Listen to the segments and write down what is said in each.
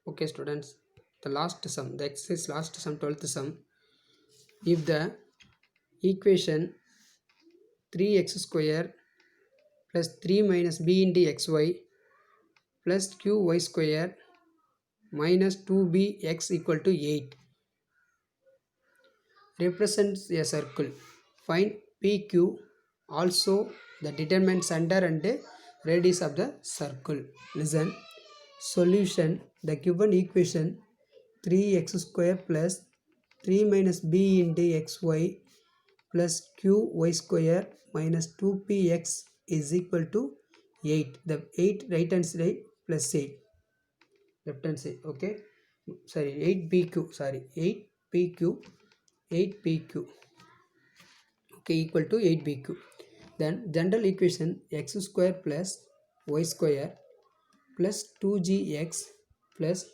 Okay students, the last sum, the exercise last sum, 12th sum. If the equation 3x square plus 3 minus b into xy plus qy square minus 2bx equal to 8 represents a circle, find pq, also the determinant center and radius of the circle. Listen. Solution: the given equation 3x square plus 3 minus b into xy plus qy square minus 2px is equal to 8. The 8 right hand side plus 8 left hand side. Okay, sorry, 8pq, sorry, 8pq okay, equal to 8pq. Then general equation x square plus y square plus 2gx plus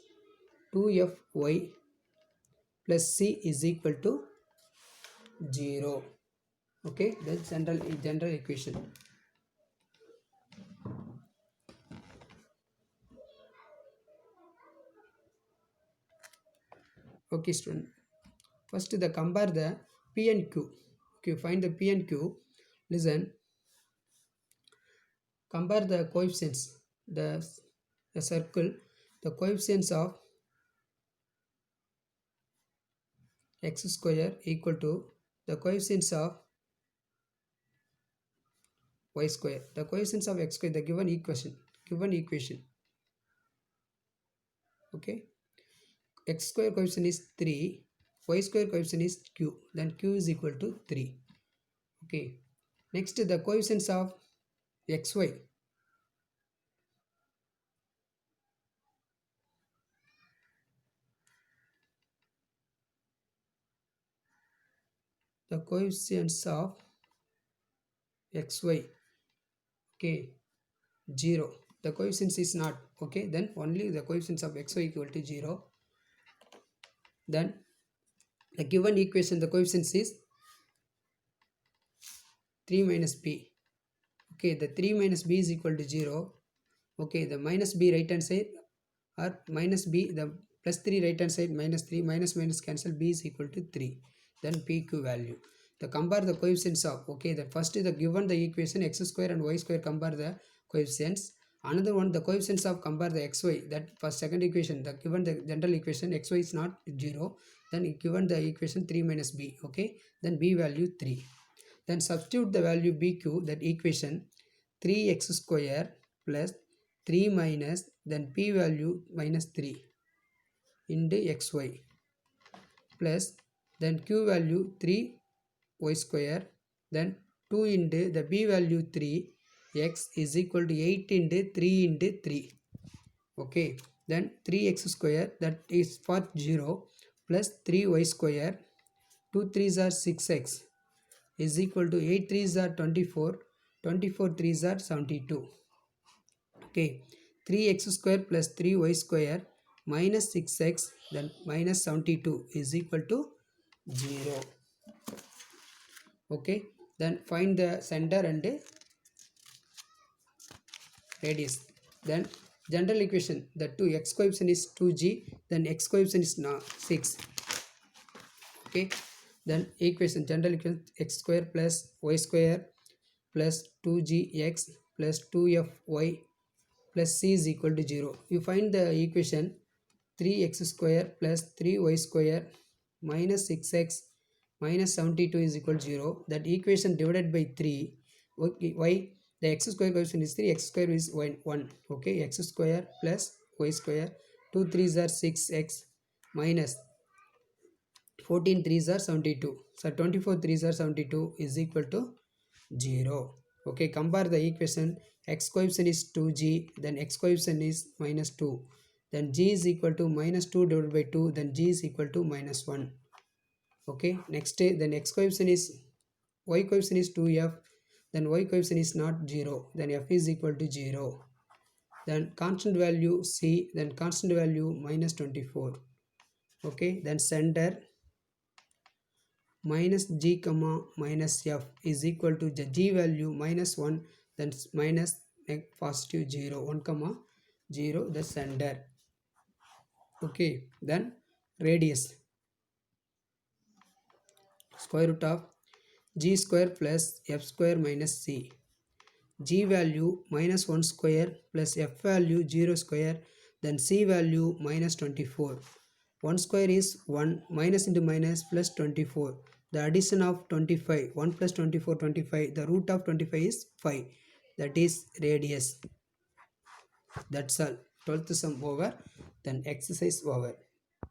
2fy plus c is equal to 0. Okay, that's general equation. Okay student, first the compare the p and q. Okay, find the p and q. Listen, compare the coefficients, the circle, the coefficients of x square equal to the coefficients of y square. The coefficients of x square, the given equation. Okay, x square coefficient is 3, y square coefficient is q, then q is equal to 3. Okay, next the coefficients of xy. The coefficients of xy, okay, 0. The coefficients is not, okay, then only the coefficients of xy equal to 0. Then the given equation, the coefficients is 3 minus b. Okay, the 3 minus b is equal to 0. Okay, the minus b right hand side or minus b, the plus 3 right hand side minus 3, minus cancel, b is equal to 3. Then pq value. The compare the coefficients of, okay, the first is the given the equation x square and y square, compare the coefficients. Another one, the coefficients of compare the xy, that first second equation, the given the general equation xy is not 0, then given the equation 3 minus b. Okay, then b value 3. Then substitute the value bq, that equation 3x square plus 3 minus, then p value minus 3 into xy plus then q value 3y square, then 2 into the b value 3, x is equal to 8 into 3 into 3. Okay, then 3x square, that is for 0, plus 3y square, 2 3s are 6x is equal to 8 3s are 24, 24 3s are 72. Okay, 3x square plus 3y square minus 6x, then minus 72 is equal to 0. Okay, then find the center and radius. Then general equation, the 2x coefficient is 2g, then x coefficient is 6. Okay, then equation, general equation, x square plus y square plus 2gx plus 2fy plus c is equal to 0. You find the equation 3x square plus 3y square minus 6x minus 72 is equal to 0. That equation divided by 3. Okay, why? The x square coefficient is 3, x square is 1. Okay, x square plus y square, 2 3s are 6x minus 14 3s are 72. So 24 3s are 72 is equal to 0. Okay, compare the equation, x coefficient is 2g, then x coefficient is minus 2, then g is equal to minus 2 divided by 2, then g is equal to minus 1. Okay, next then x coefficient is, y coefficient is 2f, then y coefficient is not 0, then f is equal to 0. Then constant value c, then constant value minus 24. Okay, then center minus g comma minus f is equal to the g value minus 1, then minus positive 0, 1 comma 0, the center. Okay, then radius square root of g square plus f square minus c. G value minus 1 square plus f value 0 square, then c value minus 24. 1 square is 1, minus into minus plus 24. The addition of 25, 1 plus 24, 25. The root of 25 is 5. That is radius. That's all. 12th sum over. Then exercise over.